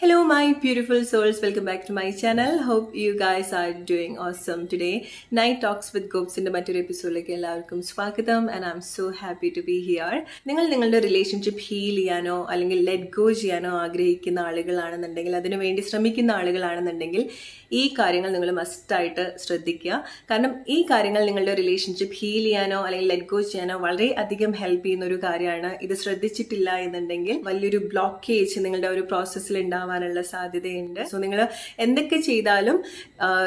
Hello my beautiful souls, welcome back to my channel. Hope you guys are doing awesome today. Night Talks with Gopes in the മറ്റൊരു എപ്പിസോഡിലേക്ക് എല്ലാവർക്കും സ്വാഗതം and I'm so happy to be here. നിങ്ങളുടെ relationship heal ചെയ്യാനോ അല്ലെങ്കിൽ let go ചെയ്യാനോ ആഗ്രഹിക്കുന്ന ആളുകളാണെന്നുണ്ടെങ്കിൽ അതിനുവേണ്ടി ശ്രമിക്കുന്ന ആളുകളാണെന്നുണ്ടെങ്കിൽ ഈ കാര്യങ്ങൾ നിങ്ങൾ മസ്റ്റായിട്ട് ശ്രദ്ധിക്കുക. കാരണം ഈ കാര്യങ്ങൾ നിങ്ങളുടെ റിലേഷൻഷിപ്പ് ഹീൽ ചെയ്യാനോ അല്ലെങ്കിൽ ലെറ്റ് ഗോ ചെയ്യാനോ വളരെ അധികം ഹെൽപ്പ് ചെയ്യുന്ന ഒരു കാര്യമാണ്. ഇത് ശ്രദ്ധിച്ചിട്ടില്ല എന്നുണ്ടെങ്കിൽ വലിയൊരു ബ്ലോക്കേജ് നിങ്ങളുടെ ഒരു പ്രോസസ്സിൽ ഉണ്ടാവാനുള്ള സാധ്യതയുണ്ട്. സോ നിങ്ങൾ എന്തൊക്കെ ചെയ്താലും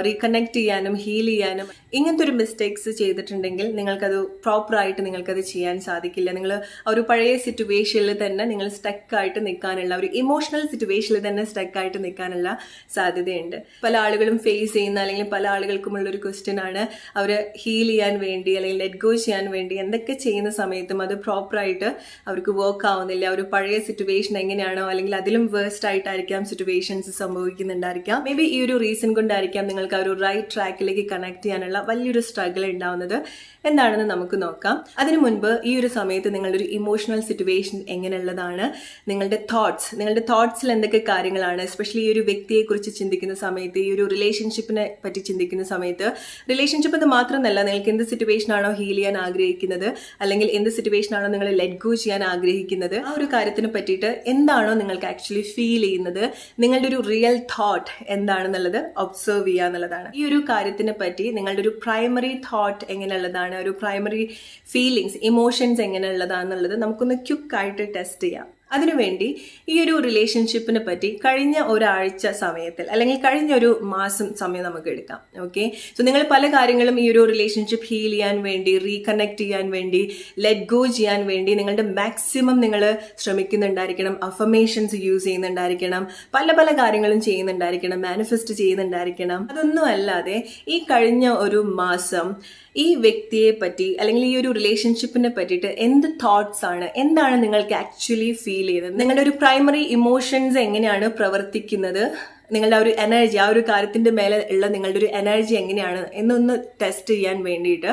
റീകണക്ട് ചെയ്യാനും ഹീൽ ചെയ്യാനും ഇങ്ങനത്തെ ഒരു മിസ്റ്റേക്സ് ചെയ്തിട്ടുണ്ടെങ്കിൽ നിങ്ങൾക്കത് പ്രോപ്പറായിട്ട് നിങ്ങൾക്കത് ചെയ്യാൻ സാധിക്കില്ല. നിങ്ങൾ ഒരു പഴയ സിറ്റുവേഷനിൽ തന്നെ നിങ്ങൾ സ്റ്റക്കായിട്ട് നിൽക്കാനുള്ള ഒരു ഇമോഷണൽ സിറ്റുവേഷനിൽ തന്നെ സ്റ്റക്കായിട്ട് നിൽക്കാനുള്ള സാധ്യതയുണ്ട്. പല ആളുകളും ഫേസ് ചെയ്യുന്ന അല്ലെങ്കിൽ പല ആളുകൾക്കുമുള്ള ഒരു ക്വസ്റ്റ്യൻ ആണ്, അവർ ഹീൽ ചെയ്യാൻ വേണ്ടി അല്ലെങ്കിൽ ലെറ്റ് ഗോ ചെയ്യാൻ വേണ്ടി എന്തൊക്കെ ചെയ്യുന്ന സമയത്തും അത് പ്രോപ്പറായിട്ട് അവർക്ക് വർക്ക് ആവുന്നില്ല. ഒരു പഴയ സിറ്റുവേഷൻ എങ്ങനെയാണോ അല്ലെങ്കിൽ അതിലും വേഴ്സ്റ്റ് ആയിട്ടായിരിക്കാം സിറ്റുവേഷൻസ് സംഭവിക്കുന്നുണ്ടായിരിക്കാം. മേ ബി ഈ ഒരു റീസൺ കൊണ്ടായിരിക്കാം നിങ്ങൾക്ക് ആ ഒരു റൈറ്റ് ട്രാക്കിലേക്ക് കണക്ട് ചെയ്യാനുള്ള വലിയൊരു സ്ട്രഗിൾ ഉണ്ടാവുന്നത്. എന്താണെന്ന് നമുക്ക് നോക്കാം. അതിനു മുൻപ് ഈ ഒരു സമയത്ത് നിങ്ങളുടെ ഒരു ഇമോഷണൽ സിറ്റുവേഷൻ എങ്ങനെയുള്ളതാണ്, നിങ്ങളുടെ തോട്ട്സിൽ എന്തൊക്കെ കാര്യങ്ങളാണ്, എസ്പെഷ്യലി ഈ ഒരു വ്യക്തിയെക്കുറിച്ച് ചിന്തിക്കുന്ന സമയത്ത്, ഈ ഒരു റിലേഷൻഷിപ്പിനെ പറ്റി ചിന്തിക്കുന്ന സമയത്ത്, റിലേഷൻഷിപ്പ് എന്ന് മാത്രമല്ല നിങ്ങൾക്ക് എന്ത് സിറ്റുവേഷൻ ആണോ ഹീൽ ചെയ്യാൻ ആഗ്രഹിക്കുന്നത് അല്ലെങ്കിൽ എന്ത് സിറ്റുവേഷൻ ആണോ നിങ്ങൾ ലെറ്റ് ഗോ ചെയ്യാൻ ആഗ്രഹിക്കുന്നത്, ആ ഒരു കാര്യത്തിനെ പറ്റിയിട്ട് എന്താണോ നിങ്ങൾക്ക് ആക്ച്വലി ഫീൽ ചെയ്യുന്നത്, നിങ്ങളുടെ ഒരു റിയൽ തോട്ട് എന്താണെന്നുള്ളത് ഒബ്സർവ് ചെയ്യുക എന്നുള്ളതാണ്. ഈ ഒരു കാര്യത്തിനെ പറ്റി നിങ്ങളുടെ ഒരു പ്രൈമറി തോട്ട് എങ്ങനെയുള്ളതാണ്, ഒരു പ്രൈമറി ഫീലിങ്സ്, ഇമോഷൻസ് എങ്ങനെയുള്ളതാണെന്നുള്ളത് നമുക്കൊന്ന് ക്വിക്കായിട്ട് ടെസ്റ്റ് ചെയ്യാം. അതിനുവേണ്ടി ഈ ഒരു റിലേഷൻഷിപ്പിനെ പറ്റി കഴിഞ്ഞ ഒരാഴ്ച സമയത്തിൽ അല്ലെങ്കിൽ കഴിഞ്ഞ ഒരു മാസം സമയം നമുക്ക് എടുക്കാം. ഓക്കെ, സോ നിങ്ങൾ പല കാര്യങ്ങളും ഈ ഒരു റിലേഷൻഷിപ്പ് ഹീൽ ചെയ്യാൻ വേണ്ടി, റീകണക്ട് ചെയ്യാൻ വേണ്ടി, ലെറ്റ് ഗോ ചെയ്യാൻ വേണ്ടി നിങ്ങളുടെ മാക്സിമം നിങ്ങൾ ശ്രമിക്കുന്നുണ്ടായിരിക്കണം. അഫർമേഷൻസ് യൂസ് ചെയ്യുന്നുണ്ടായിരിക്കണം, പല കാര്യങ്ങളും ചെയ്യുന്നുണ്ടായിരിക്കണം, മാനിഫെസ്റ്റ് ചെയ്യുന്നുണ്ടായിരിക്കണം. അതൊന്നും അല്ലാതെ ഈ കഴിഞ്ഞ ഒരു മാസം ഈ വ്യക്തിയെ പറ്റി അല്ലെങ്കിൽ ഈ ഒരു റിലേഷൻഷിപ്പിനെ പറ്റിയിട്ട് എന്ത് തോട്ട്സ് ആണ്, എന്താണ് നിങ്ങൾക്ക് ആക്ച്വലി ഫീൽ ചെയ്യുന്നത്, നിങ്ങളുടെ ഒരു പ്രൈമറി ഇമോഷൻസ് എങ്ങനെയാണ് പ്രവർത്തിക്കുന്നത്, നിങ്ങളുടെ ആ ഒരു എനർജി, ആ ഒരു കാര്യത്തിന്റെ മേലെ ഉള്ള നിങ്ങളുടെ ഒരു എനർജി എങ്ങനെയാണ് എന്നൊന്ന് ടെസ്റ്റ് ചെയ്യാൻ വേണ്ടിയിട്ട്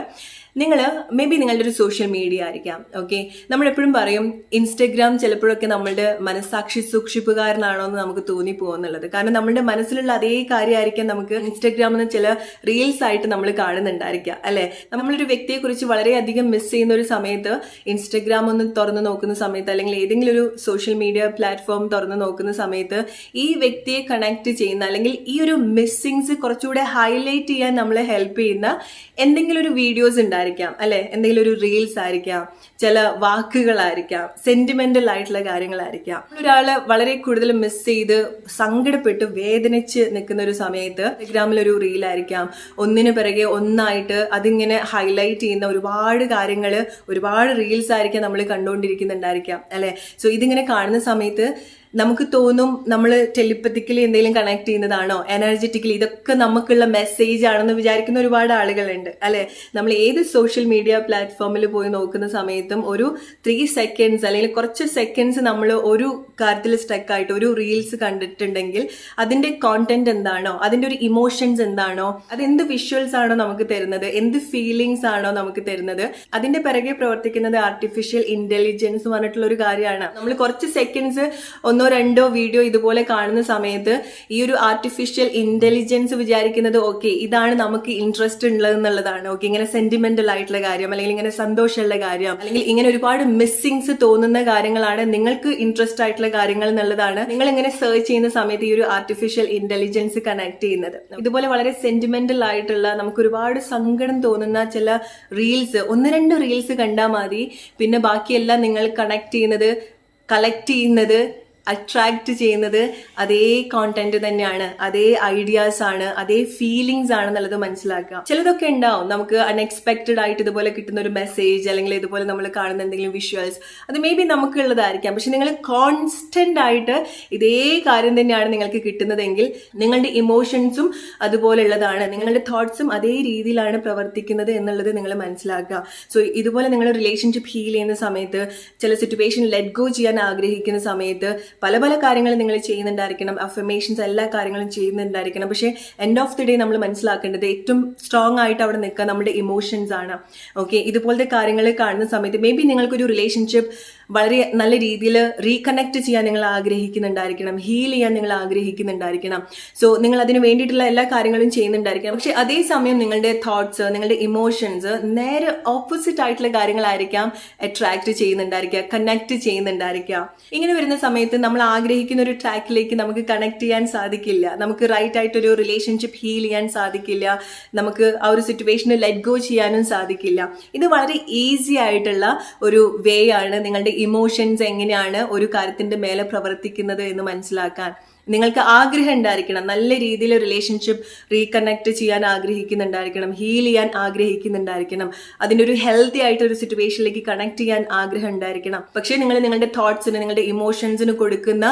നിങ്ങൾ മേ ബി നിങ്ങളുടെ ഒരു സോഷ്യൽ മീഡിയ ആയിരിക്കാം. ഓക്കെ, നമ്മളെപ്പോഴും പറയും ഇൻസ്റ്റഗ്രാം ചിലപ്പോഴൊക്കെ നമ്മളുടെ മനസ്സാക്ഷി സൂക്ഷിപ്പുകാരനാണോ എന്ന് നമുക്ക് തോന്നിപ്പോകുന്നുള്ളത്. കാരണം നമ്മളുടെ മനസ്സിലുള്ള അതേ കാര്യമായിരിക്കാം നമുക്ക് ഇൻസ്റ്റഗ്രാമിൽ നിന്ന് ചില റീൽസ് ആയിട്ട് നമ്മൾ കാണുന്നുണ്ടായിരിക്കാം, അല്ലെ? നമ്മളൊരു വ്യക്തിയെ കുറിച്ച് വളരെയധികം മിസ് ചെയ്യുന്ന ഒരു സമയത്ത് ഇൻസ്റ്റഗ്രാം ഒന്ന് തുറന്നു നോക്കുന്ന സമയത്ത് അല്ലെങ്കിൽ ഏതെങ്കിലും ഒരു സോഷ്യൽ മീഡിയ പ്ലാറ്റ്ഫോം തുറന്നു നോക്കുന്ന സമയത്ത് ഈ വ്യക്തിയെ കണക്ട് ചെയ്യുന്ന അല്ലെങ്കിൽ ഈ ഒരു മിസ്സിങ്സ് കുറച്ചുകൂടെ ഹൈലൈറ്റ് ചെയ്യാൻ നമ്മളെ ഹെൽപ്പ് ചെയ്യുന്ന എന്തെങ്കിലും ഒരു വീഡിയോസ് ഉണ്ടായിരിക്കും, അല്ലെ? എന്തെങ്കിലും ഒരു റീൽസ് ആയിരിക്കാം, ചില വാക്കുകളായിരിക്കാം, സെന്റിമെന്റൽ ആയിട്ടുള്ള കാര്യങ്ങളായിരിക്കാം. ഒരാള് വളരെ കൂടുതൽ മിസ് ചെയ്ത് സങ്കടപ്പെട്ട് വേദനിച്ച് നിൽക്കുന്ന ഒരു സമയത്ത് ഇൻസ്റ്റഗ്രാമിൽ ഒരു റീലായിരിക്കാം, ഒന്നിനു പിറകെ ഒന്നായിട്ട് അതിങ്ങനെ ഹൈലൈറ്റ് ചെയ്യുന്ന ഒരുപാട് കാര്യങ്ങള്, ഒരുപാട് റീൽസ് ആയിരിക്കാം നമ്മൾ കണ്ടുകൊണ്ടിരിക്കുന്നുണ്ടായിരിക്കാം, അല്ലെ? സോ ഇതിങ്ങനെ കാണുന്ന സമയത്ത് നമുക്ക് തോന്നും നമ്മൾ ടെലിപ്പത്തിക്കലി എന്തെങ്കിലും കണക്ട് ചെയ്യുന്നതാണോ, എനർജറ്റിക്കലി ഇതൊക്കെ നമുക്കുള്ള മെസ്സേജ് ആണെന്ന് വിചാരിക്കുന്ന ഒരുപാട് ആളുകളുണ്ട്, അല്ലെ? നമ്മൾ ഏത് സോഷ്യൽ മീഡിയ പ്ലാറ്റ്ഫോമിൽ പോയി നോക്കുന്ന സമയത്തും ഒരു 3 സെക്കൻഡ്സ് അല്ലെങ്കിൽ കുറച്ച് സെക്കൻഡ്സ് നമ്മൾ ഒരു കാര്യത്തിൽ സ്റ്റക്കായിട്ട് ഒരു റീൽസ് കണ്ടിട്ടുണ്ടെങ്കിൽ അതിന്റെ കോണ്ടന്റ് എന്താണോ, അതിന്റെ ഒരു ഇമോഷൻസ് എന്താണോ, അത് എന്ത് വിഷ്വൽസ് ആണോ നമുക്ക് തരുന്നത്, എന്ത് ഫീലിങ്സ് ആണോ നമുക്ക് തരുന്നത്, അതിന്റെ പിറകെ പ്രവർത്തിക്കുന്നത് ആർട്ടിഫിഷ്യൽ ഇന്റലിജൻസ് പറഞ്ഞിട്ടുള്ള ഒരു കാര്യമാണ്. നമ്മൾ കുറച്ച് സെക്കൻഡ്സ് ഒന്നോ രണ്ടോ വീഡിയോ ഇതുപോലെ കാണുന്ന സമയത്ത് ഈ ഒരു ആർട്ടിഫിഷ്യൽ ഇന്റലിജൻസ് വിചാരിക്കുന്നത് ഓക്കെ ഇതാണ് നമുക്ക് ഇൻട്രസ്റ്റ് ഉള്ളതെന്നുള്ളതാണ്. ഓക്കെ, ഇങ്ങനെ സെന്റിമെന്റൽ ആയിട്ടുള്ള കാര്യം അല്ലെങ്കിൽ ഇങ്ങനെ സന്തോഷമുള്ള കാര്യം അല്ലെങ്കിൽ ഇങ്ങനെ ഒരുപാട് മിസ്സിങ്സ് തോന്നുന്ന കാര്യങ്ങളാണ് നിങ്ങൾക്ക് ഇൻട്രസ്റ്റ് ആയിട്ടുള്ള കാര്യങ്ങൾ എന്നുള്ളതാണ് നിങ്ങൾ ഇങ്ങനെ സെർച്ച് ചെയ്യുന്ന സമയത്ത് ഈ ഒരു ആർട്ടിഫിഷ്യൽ ഇന്റലിജൻസ് കണക്ട് ചെയ്യുന്നത്. ഇതുപോലെ വളരെ സെന്റിമെന്റൽ ആയിട്ടുള്ള നമുക്ക് ഒരുപാട് സങ്കടം തോന്നുന്ന ചില റീൽസ്, 1-2 റീൽസ് കണ്ടാൽ മതി, പിന്നെ ബാക്കിയെല്ലാം നിങ്ങൾ കണക്ട് ചെയ്യുന്നത്, കളക്ട് ചെയ്യുന്നത്, അട്രാക്ട് ചെയ്യുന്നത് അതേ കോണ്ടന്റ് തന്നെയാണ്, അതേ ഐഡിയാസ് ആണ്, അതേ ഫീലിങ്സ് ആണെന്നുള്ളത് മനസ്സിലാക്കുക. ചിലതൊക്കെ ഉണ്ടാവും നമുക്ക് അൺഎക്സ്പെക്ടഡ് ആയിട്ട് ഇതുപോലെ കിട്ടുന്ന ഒരു മെസ്സേജ് അല്ലെങ്കിൽ ഇതുപോലെ നമ്മൾ കാണുന്ന എന്തെങ്കിലും വിഷ്വൽസ്, അത് മേ ബി നമുക്കുള്ളതായിരിക്കാം. പക്ഷെ നിങ്ങൾ കോൺസ്റ്റന്റ് ആയിട്ട് ഇതേ കാര്യം തന്നെയാണ് നിങ്ങൾക്ക് കിട്ടുന്നതെങ്കിൽ നിങ്ങളുടെ ഇമോഷൻസും അതുപോലെ ഉള്ളതാണ്, നിങ്ങളുടെ തോട്ട്സും അതേ രീതിയിലാണ് പ്രവർത്തിക്കുന്നത് എന്നുള്ളത് നിങ്ങൾ മനസ്സിലാക്കുക. സോ ഇതുപോലെ നിങ്ങൾ റിലേഷൻഷിപ്പ് ഹീൽ ചെയ്യുന്ന സമയത്ത്, ചില സിറ്റുവേഷൻ ലെറ്റ് ഗോ ചെയ്യാൻ ആഗ്രഹിക്കുന്ന സമയത്ത് പല കാര്യങ്ങൾ നിങ്ങൾ ചെയ്യുന്നുണ്ടായിരിക്കണം, അഫർമേഷൻസ് എല്ലാ കാര്യങ്ങളും ചെയ്യുന്നുണ്ടായിരിക്കണം. പക്ഷേ എൻഡ് ഓഫ് ദി ഡേ നമ്മൾ മനസ്സിലാക്കേണ്ടത് ഏറ്റവും സ്ട്രോങ് ആയിട്ട് അവിടെ നിൽക്കുക നമ്മുടെ ഇമോഷൻസ് ആണ്. ഓക്കെ, ഇതുപോലത്തെ കാര്യങ്ങൾ കാണുന്ന സമയത്ത് മേ ബി നിങ്ങൾക്കൊരു റിലേഷൻഷിപ്പ് വളരെ നല്ല രീതിയിൽ റീകണക്ട് ചെയ്യാൻ നിങ്ങൾ ആഗ്രഹിക്കുന്നുണ്ടായിരിക്കണം, ഹീൽ ചെയ്യാൻ നിങ്ങൾ ആഗ്രഹിക്കുന്നുണ്ടായിരിക്കണം. സോ നിങ്ങൾ അതിന് വേണ്ടിയിട്ടുള്ള എല്ലാ കാര്യങ്ങളും ചെയ്യുന്നുണ്ടായിരിക്കണം. പക്ഷെ അതേസമയം നിങ്ങളുടെ തോട്ട്സ്, നിങ്ങളുടെ ഇമോഷൻസ് നേരെ ഓപ്പോസിറ്റ് ആയിട്ടുള്ള കാര്യങ്ങളായിരിക്കാം അട്രാക്ട് ചെയ്യുന്നുണ്ടായിരിക്കുക, കണക്ട് ചെയ്യുന്നുണ്ടായിരിക്കുക. ഇങ്ങനെ വരുന്ന സമയത്ത് നമ്മൾ ആഗ്രഹിക്കുന്ന ഒരു ട്രാക്കിലേക്ക് നമുക്ക് കണക്ട് ചെയ്യാൻ സാധിക്കില്ല, നമുക്ക് റൈറ്റ് ആയിട്ടൊരു റിലേഷൻഷിപ്പ് ഹീൽ ചെയ്യാൻ സാധിക്കില്ല, നമുക്ക് ആ ഒരു സിറ്റുവേഷന് ലെറ്റ് ഗോ ചെയ്യാനും സാധിക്കില്ല. ഇത് വളരെ ഈസി ആയിട്ടുള്ള ഒരു വേ ആണ് നിങ്ങളുടെ ഇമോഷൻസ് എങ്ങനെയാണ് ഒരു കാര്യത്തിന്റെ മേലെ പ്രവർത്തിക്കുന്നത് എന്ന് മനസ്സിലാക്കാൻ. നിങ്ങൾക്ക് ആഗ്രഹം ഉണ്ടായിരിക്കണം, നല്ല രീതിയിൽ റിലേഷൻഷിപ്പ് റീകണക്ട് ചെയ്യാൻ ആഗ്രഹിക്കുന്നുണ്ടായിരിക്കണം, ഹീൽ ചെയ്യാൻ ആഗ്രഹിക്കുന്നുണ്ടായിരിക്കണം, അതിൻ്റെ ഒരു ഹെൽത്തി ആയിട്ട് ഒരു സിറ്റുവേഷനിലേക്ക് കണക്ട് ചെയ്യാൻ ആഗ്രഹം ഉണ്ടായിരിക്കണം. പക്ഷേ നിങ്ങൾ നിങ്ങളുടെ തോട്ട്സിന്, നിങ്ങളുടെ ഇമോഷൻസിന് കൊടുക്കുന്ന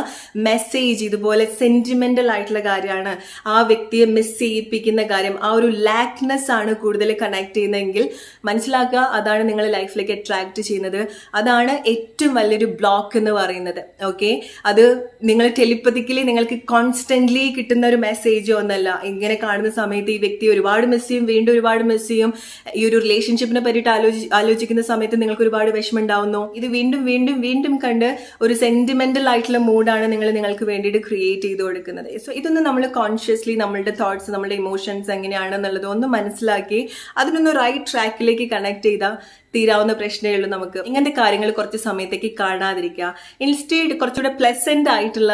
മെസ്സേജ് ഇതുപോലെ സെന്റിമെന്റൽ ആയിട്ടുള്ള കാര്യമാണ്, ആ വ്യക്തിയെ മിസ് ചെയ്യിപ്പിക്കുന്ന കാര്യം, ആ ഒരു ലാക്നെസ് ആണ് കൂടുതൽ കണക്ട് ചെയ്യുന്നതെങ്കിൽ മനസ്സിലാക്കുക, അതാണ് നിങ്ങൾ ലൈഫിലേക്ക് അട്രാക്ട് ചെയ്യുന്നത്. അതാണ് ഏറ്റവും വലിയൊരു ബ്ലോക്ക് എന്ന് പറയുന്നത്. ഓക്കെ, അത് നിങ്ങൾ ടെലിപ്പതിക്കലി നിങ്ങൾക്ക് കോൺസ്റ്റന്റ്ലി കിട്ടുന്ന ഒരു മെസ്സേജോ ഒന്നല്ല. ഇങ്ങനെ കാണുന്ന സമയത്ത് ഈ വ്യക്തി ഒരുപാട് മിസ് ചെയ്യും, വീണ്ടും ഒരുപാട് മിസ് ചെയ്യും. ഈ ഒരു റിലേഷൻഷിപ്പിനെ പറ്റിയിട്ട് ആലോചിക്കുന്ന സമയത്ത് നിങ്ങൾക്ക് ഒരുപാട് വിഷമം ഉണ്ടാവുന്നു. ഇത് വീണ്ടും വീണ്ടും വീണ്ടും കണ്ട് ഒരു സെന്റിമെന്റൽ ആയിട്ടുള്ള മൂഡാണ് നിങ്ങൾക്ക് വേണ്ടിയിട്ട് ക്രിയേറ്റ് ചെയ്ത് കൊടുക്കുന്നത്. സോ ഇതൊന്നും നമ്മൾ കോൺഷ്യസ്ലി നമ്മളുടെ തോട്ട്സ്, നമ്മുടെ ഇമോഷൻസ് എങ്ങനെയാണെന്നുള്ളത് ഒന്ന് മനസ്സിലാക്കി അതിനൊന്ന് റൈറ്റ് ട്രാക്കിലേക്ക് കണക്ട് ചെയ്താൽ തീരാവുന്ന പ്രശ്നമേ ഉള്ളൂ. നമുക്ക് ഇങ്ങനത്തെ കാര്യങ്ങൾ കുറച്ച് സമയത്തേക്ക് കാണാതിരിക്കുക. ഇൻസ്റ്റേഡ് കുറച്ചുകൂടെ പ്ലസന്റ് ആയിട്ടുള്ള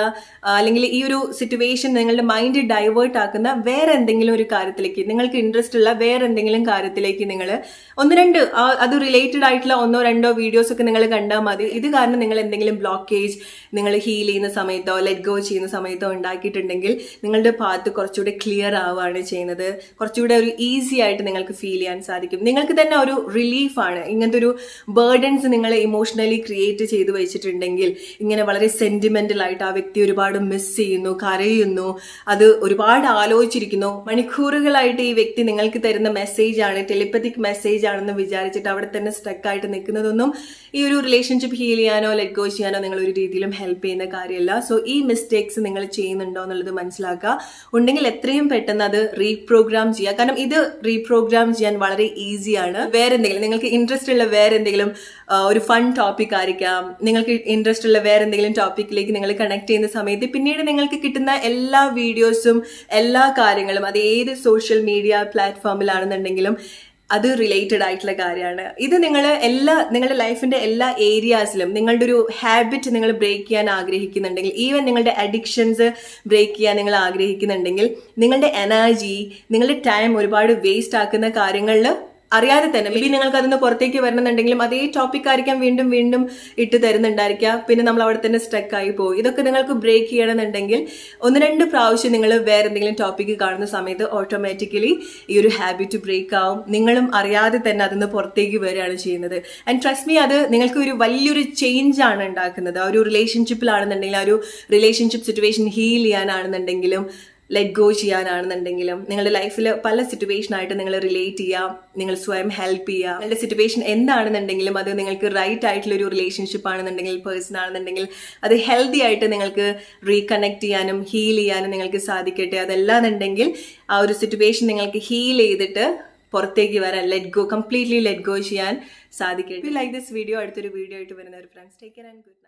അല്ലെങ്കിൽ ഈ ഒരു സിറ്റുവേഷൻ നിങ്ങളുടെ മൈൻഡ് ഡൈവേർട്ട് ആക്കുന്ന വേറെ എന്തെങ്കിലും ഒരു കാര്യത്തിലേക്ക്, നിങ്ങൾക്ക് ഇൻട്രസ്റ്റ് ഉള്ള വേറെ എന്തെങ്കിലും കാര്യത്തിലേക്ക് നിങ്ങൾ ഒന്ന് രണ്ട് അത് റിലേറ്റഡ് ആയിട്ടുള്ള 1-2 വീഡിയോസ് ഒക്കെ നിങ്ങൾ കണ്ടാൽ മതി. ഇത് കാരണം നിങ്ങൾ എന്തെങ്കിലും ബ്ലോക്കേജ് നിങ്ങൾ ഹീൽ ചെയ്യുന്ന സമയത്തോ ലെറ്റ് ഗോ ചെയ്യുന്ന സമയത്തോ ഉണ്ടാക്കിയിട്ടുണ്ടെങ്കിൽ നിങ്ങളുടെ പാത്ത് കുറച്ചുകൂടെ ക്ലിയർ ആവുകയാണ് ചെയ്യുന്നത്. കുറച്ചുകൂടെ ഒരു ഈസി ആയിട്ട് നിങ്ങൾക്ക് ഫീൽ ചെയ്യാൻ സാധിക്കും. നിങ്ങൾക്ക് തന്നെ ഒരു റിലീഫാണ്. ഇങ്ങനത്തെ ഒരു ബേർഡൻസ് നിങ്ങൾ ഇമോഷണലി ക്രിയേറ്റ് ചെയ്ത് വെച്ചിട്ടുണ്ടെങ്കിൽ, ഇങ്ങനെ വളരെ സെന്റിമെന്റൽ ആയിട്ട് ആ വ്യക്തി ഒരുപാട് മിസ് ചെയ്യുന്നു, കരയുന്നു, അത് ഒരുപാട് ആലോചിച്ചിരിക്കുന്നു, മണിക്കൂറുകളായിട്ട് ഈ വ്യക്തി നിങ്ങൾക്ക് തരുന്ന മെസ്സേജ് ആണ്, ടെലിപ്പത്തിക് മെസ്സേജ് ആണെന്ന് വിചാരിച്ചിട്ട് അവിടെ തന്നെ സ്റ്റക്ക് ആയിട്ട് നിൽക്കുന്നതൊന്നും ഈ ഒരു റിലേഷൻഷിപ്പ് ഹീൽ ചെയ്യാനോ ലെറ്റ് ഗോ ചെയ്യാനോ നിങ്ങൾ ഒരു രീതിയിലും ഹെൽപ്പ് ചെയ്യുന്ന കാര്യമല്ല. സോ ഈ മിസ്റ്റേക്സ് നിങ്ങൾ ചെയ്യുന്നുണ്ടോ എന്നുള്ളത് മനസ്സിലാക്കുക. ഉണ്ടെങ്കിൽ എത്രയും പെട്ടെന്ന് അത് റീപ്രോഗ്രാം ചെയ്യുക. കാരണം ഇത് റീപ്രോഗ്രാം ചെയ്യാൻ വളരെ ഈസിയാണ്. വേറെ എന്തെങ്കിലും നിങ്ങൾക്ക് ഇൻട്രസ്റ്റ് ഉള്ള വേറെ എന്തെങ്കിലും ഒരു ഫൺ ടോപ്പിക് ആയിരിക്കാം, നിങ്ങൾക്ക് ഇൻട്രസ്റ്റ് ഉള്ള വേറെ എന്തെങ്കിലും ടോപ്പിക്കിലേക്ക് നിങ്ങൾ കണക്ട് ചെയ്യുന്ന സമയത്ത് പിന്നീട് നിങ്ങൾക്ക് കിട്ടുന്ന എല്ലാ വീഡിയോസും എല്ലാ കാര്യങ്ങളും അത് ഏത് സോഷ്യൽ മീഡിയ പ്ലാറ്റ്ഫോമിലാണെന്നുണ്ടെങ്കിലും അത് റിലേറ്റഡ് ആയിട്ടുള്ള കാര്യമാണ്. ഇത് നിങ്ങളുടെ ലൈഫിന്റെ എല്ലാ ഏരിയാസിലും നിങ്ങളുടെ ഒരു ഹാബിറ്റ് നിങ്ങൾ ബ്രേക്ക് ചെയ്യാൻ ആഗ്രഹിക്കുന്നുണ്ടെങ്കിൽ, ഈവൻ നിങ്ങളുടെ അഡിക്ഷൻസ് ബ്രേക്ക് ചെയ്യാൻ നിങ്ങൾ ആഗ്രഹിക്കുന്നുണ്ടെങ്കിൽ, നിങ്ങളുടെ എനർജി, നിങ്ങളുടെ ടൈം ഒരുപാട് വേസ്റ്റ് ആക്കുന്ന കാര്യങ്ങളിൽ അറിയാതെ തന്നെ മേ ബി നിങ്ങൾക്ക് അതിന് പുറത്തേക്ക് വരണമെന്നുണ്ടെങ്കിലും അതേ ടോപ്പിക് ആയിരിക്കാം വീണ്ടും വീണ്ടും ഇട്ട് തരുന്നുണ്ടായിരിക്കുക. പിന്നെ നമ്മൾ അവിടെ തന്നെ സ്റ്റക്ക് ആയി പോകും. ഇതൊക്കെ നിങ്ങൾക്ക് ബ്രേക്ക് ചെയ്യണമെന്നുണ്ടെങ്കിൽ 1-2 പ്രാവശ്യം നിങ്ങൾ വേറെ എന്തെങ്കിലും ടോപ്പിക്ക് കാണുന്ന സമയത്ത് ഓട്ടോമാറ്റിക്കലി ഈ ഒരു ഹാബിറ്റ് ബ്രേക്ക് ആവും. നിങ്ങളും അറിയാതെ തന്നെ അതിന് പുറത്തേക്ക് വരികയാണ് ചെയ്യുന്നത്. ആൻഡ് ട്രസ്റ്റ് മീ, അത് നിങ്ങൾക്ക് ഒരു വലിയൊരു ചേഞ്ച് ആണ് ഉണ്ടാക്കുന്നത്. ആ ഒരു റിലേഷൻഷിപ്പിലാണെന്നുണ്ടെങ്കിൽ, ആ ഒരു റിലേഷൻഷിപ്പ് സിറ്റുവേഷൻ ഹീൽ ചെയ്യാനാണെന്നുണ്ടെങ്കിലും, ലെറ്റ് ഗോ ചെയ്യാനാണെന്നുണ്ടെങ്കിലും, നിങ്ങളുടെ ലൈഫിൽ പല സിറ്റുവേഷനായിട്ട് നിങ്ങൾ റിലേറ്റ് ചെയ്യുക, നിങ്ങൾ സ്വയം ഹെൽപ്പ് ചെയ്യുക. നിങ്ങളുടെ സിറ്റുവേഷൻ എന്താണെന്നുണ്ടെങ്കിലും അത് നിങ്ങൾക്ക് റൈറ്റ് ആയിട്ടുള്ള ഒരു റിലേഷൻഷിപ്പ് ആണെന്നുണ്ടെങ്കിൽ, പേഴ്സൺ ആണെന്നുണ്ടെങ്കിൽ അത് ഹെൽത്തി ആയിട്ട് നിങ്ങൾക്ക് റീകണക്ട് ചെയ്യാനും ഹീൽ ചെയ്യാനും നിങ്ങൾക്ക് സാധിക്കട്ടെ. അതല്ലാന്നുണ്ടെങ്കിൽ ആ ഒരു സിറ്റുവേഷൻ നിങ്ങൾക്ക് ഹീൽ ചെയ്തിട്ട് പുറത്തേക്ക് വരാൻ, കംപ്ലീറ്റ്ലി ലെറ്റ് ഗോ ചെയ്യാൻ സാധിക്കട്ടെ. ലൈക്ക് ദിസ് വീഡിയോ, അടുത്തൊരു വീഡിയോ ആയിട്ട് വരുന്ന ഒരു friends, take care and good.